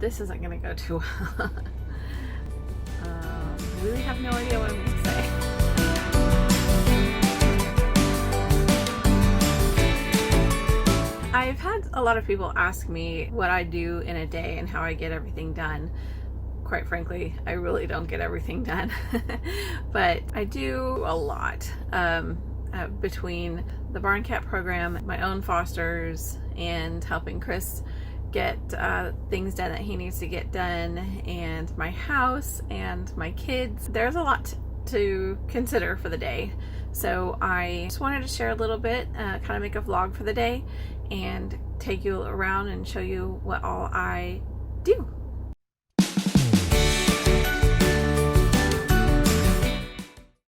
this isn't gonna go too well. I really have no idea what I'm gonna say. I've had a lot of people ask me what I do in a day and how I get everything done. Quite frankly, I really don't get everything done, but I do a lot. Between the Barn Cat program, my own fosters, and helping Chris get things done that he needs to get done, and my house and my kids, there's a lot to consider for the day. So I just wanted to share a little bit, kind of make a vlog for the day and take you around and show you what all I do.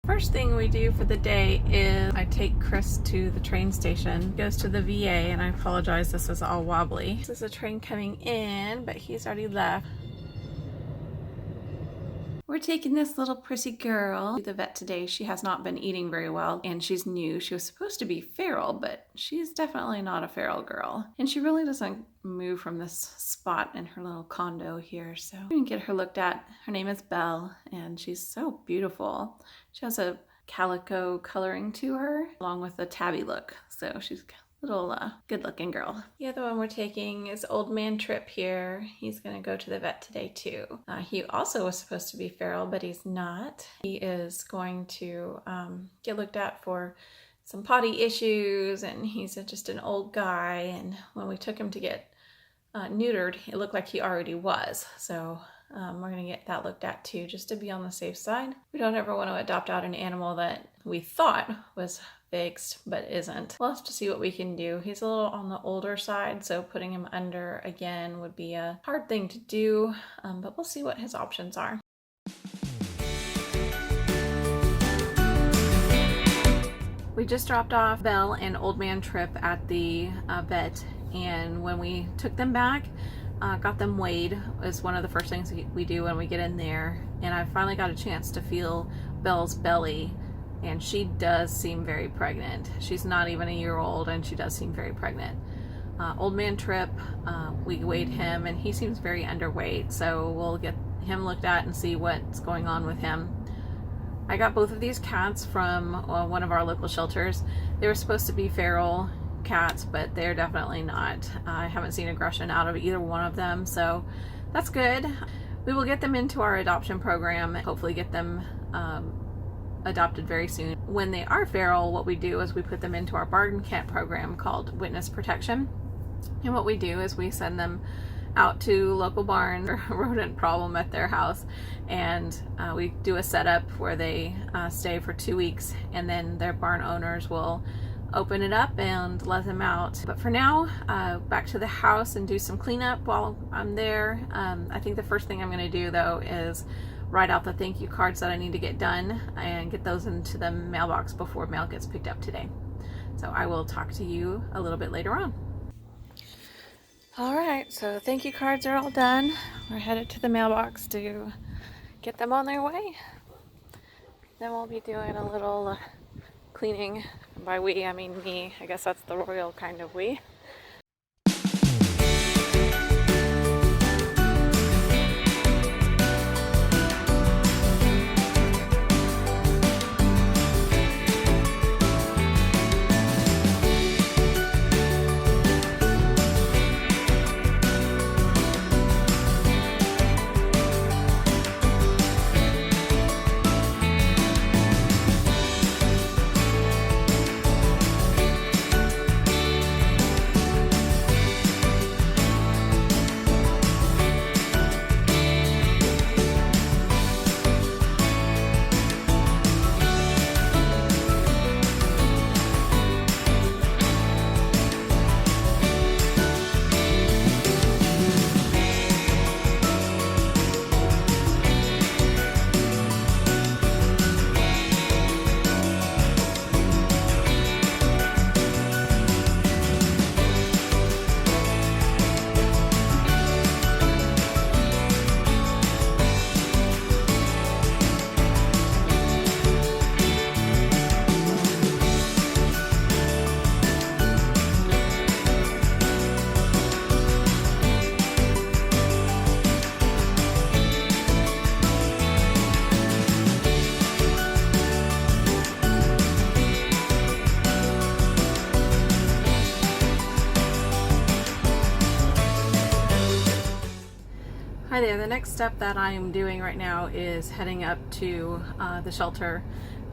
First thing we do for the day is I take Chris to the train station. He goes to the VA, and I apologize, this is all wobbly. This is a train coming in, but he's already left. We're taking this little prissy girl to the vet today. She has not been eating very well, and she's new. She was supposed to be feral, but she's definitely not a feral girl. And she really doesn't move from this spot in her little condo here, so we're gonna get her looked at. Her name is Belle, and she's so beautiful. She has a calico coloring to her, along with a tabby look, so she's little good-looking girl. The other one we're taking is Old Man Trip here. He's gonna go to the vet today too. He also was supposed to be feral, but he's not. He is going to get looked at for some potty issues, and he's just an old guy, and when we took him to get neutered, it looked like he already was. So we're gonna get that looked at too, just to be on the safe side. We don't ever want to adopt out an animal that we thought was fixed but isn't. We'll have to see what we can do. He's a little on the older side, so putting him under again would be a hard thing to do, but we'll see what his options are. We just dropped off Belle and Old Man Trip at the vet, and when we took them back, got them weighed is one of the first things we do when we get in there, and I finally got a chance to feel Belle's belly, and she does seem very pregnant. She's not even a year old, and she does seem very pregnant. Old Man Trip, we weighed him, and he seems very underweight, so we'll get him looked at and see what's going on with him. I got both of these cats from one of our local shelters. They were supposed to be feral cats, but they're definitely not. I haven't seen aggression out of either one of them, so that's good. We will get them into our adoption program and hopefully get them adopted very soon. When they are feral, what we do is we put them into our Barn Cat program called Witness Protection, and what we do is we send them out to local barns or rodent problem at their house, and we do a setup where they stay for 2 weeks, and then their barn owners will open it up and let them out. But for now, back to the house and do some cleanup while I'm there. I think the first thing I'm going to do though is write out the thank you cards that I need to get done and get those into the mailbox before mail gets picked up today. So I will talk to you a little bit later on. Alright, so thank you cards are all done. We're headed to the mailbox to get them on their way. Then we'll be doing a little cleaning. By we, I mean me. I guess that's the royal kind of we. Hi there. The next step that I'm doing right now is heading up to the shelter,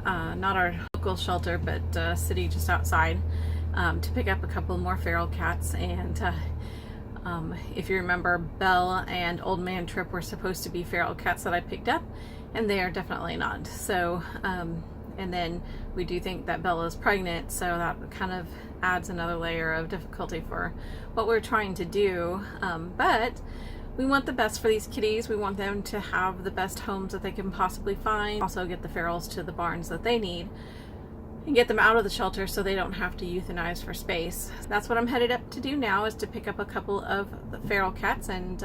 not our local shelter, but city just outside, to pick up a couple more feral cats. And if you remember, Belle and Old Man Trip were supposed to be feral cats that I picked up, and they are definitely not. So, and then we do think that Belle is pregnant, so that kind of adds another layer of difficulty for what we're trying to do. But we want the best for these kitties. We want them to have the best homes that they can possibly find. Also get the ferals to the barns that they need and get them out of the shelter so they don't have to euthanize for space. That's what I'm headed up to do now, is to pick up a couple of the feral cats and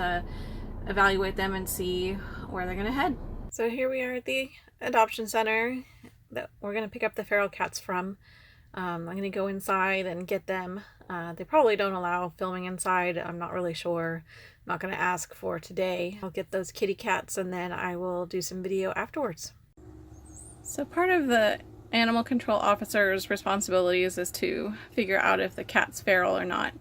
evaluate them and see where they're gonna head. So here we are at the adoption center that we're gonna pick up the feral cats from. I'm gonna go inside and get them. They probably don't allow filming inside. I'm not really sure. I'm not gonna ask for today. I'll get those kitty cats and then I will do some video afterwards. So part of the animal control officer's responsibilities is to figure out if the cat's feral or not,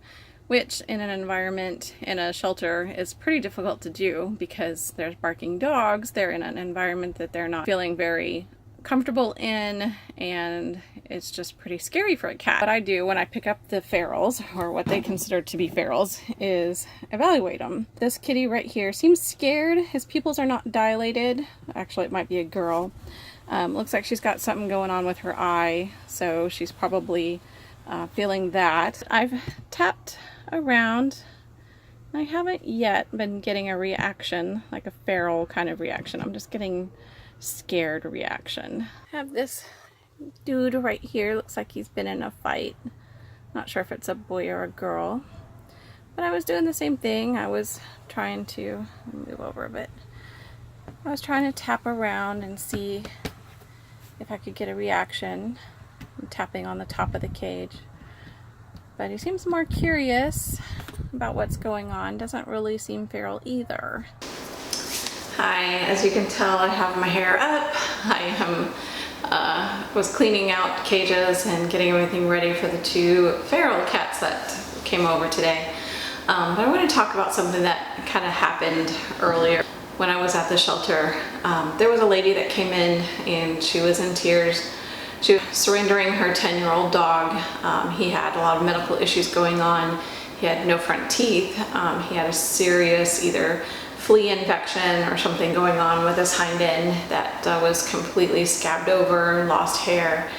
which in an environment in a shelter is pretty difficult to do because there's barking dogs. They're in an environment that they're not feeling very comfortable in, and it's just pretty scary for a cat. What I do when I pick up the ferals, or what they consider to be ferals, is evaluate them. This kitty right here seems scared. His pupils are not dilated. Actually, it might be a girl. Looks like she's got something going on with her eye, so she's probably feeling that. I've tapped around. I haven't yet been getting a reaction, like a feral kind of reaction. I'm just getting scared reaction. I have this dude right here. Looks like he's been in a fight. Not sure if it's a boy or a girl. But I was doing the same thing. I was trying to move over a bit. I was trying to tap around and see if I could get a reaction. I'm tapping on the top of the cage. But he seems more curious about what's going on. Doesn't really seem feral either. Hi, as you can tell, I have my hair up. I was cleaning out cages and getting everything ready for the two feral cats that came over today. But I want to talk about something that kind of happened earlier. When I was at the shelter, there was a lady that came in and she was in tears. She was surrendering her 10-year-old dog. He had a lot of medical issues going on. He had no front teeth. He had a serious either flea infection or something going on with his hind end that was completely scabbed over, lost hair.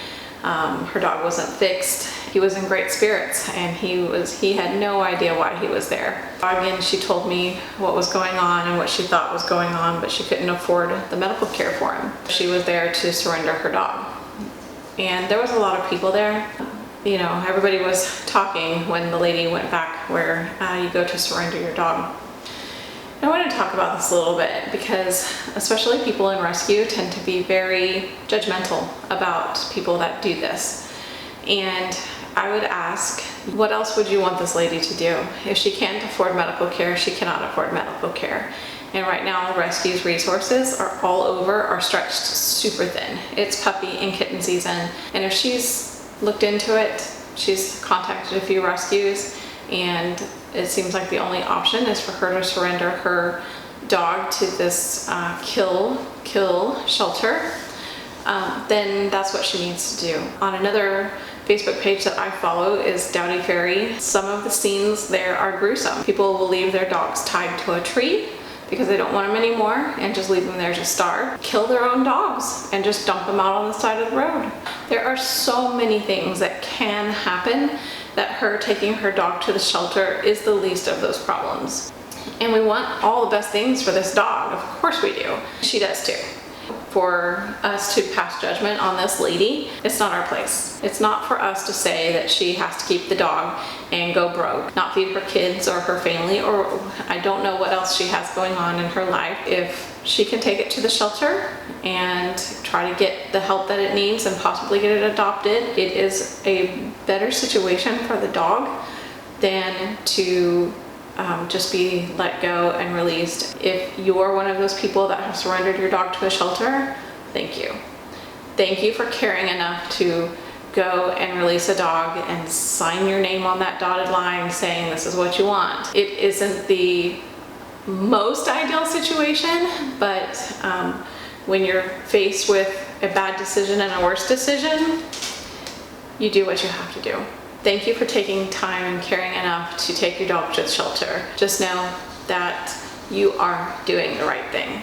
Her dog wasn't fixed. He was in great spirits, and he had no idea why he was there. Again, she told me what was going on and what she thought was going on, but she couldn't afford the medical care for him. She was there to surrender her dog. And there was a lot of people there. You know, everybody was talking when the lady went back where you go to surrender your dog. I want to talk about this a little bit because especially people in rescue tend to be very judgmental about people that do this. And I would ask, what else would you want this lady to do? If she can't afford medical care, she cannot afford medical care. And right now, rescue's resources are all over, are stretched super thin. It's puppy and kitten season. And if she's looked into it, she's contacted a few rescues, and it seems like the only option is for her to surrender her dog to this kill shelter, then that's what she needs to do. On another Facebook page that I follow is Dowdy Ferry. Some of the scenes there are gruesome. People will leave their dogs tied to a tree because they don't want them anymore and just leave them there to starve. Kill their own dogs and just dump them out on the side of the road. There are so many things that can happen that her taking her dog to the shelter is the least of those problems. And we want all the best things for this dog. Of course we do. She does too. For us to pass judgment on this lady, it's not our place. It's not for us to say that she has to keep the dog and go broke, not feed her kids or her family, or I don't know what else she has going on in her life. If she can take it to the shelter and try to get the help that it needs and possibly get it adopted, it is a better situation for the dog than to just be let go and released. If you're one of those people that have surrendered your dog to a shelter, thank you. Thank you for caring enough to go and release a dog and sign your name on that dotted line saying this is what you want. It isn't the most ideal situation, but when you're faced with a bad decision and a worse decision, you do what you have to do. Thank you for taking time and caring enough to take your dog to the shelter. Just know that you are doing the right thing.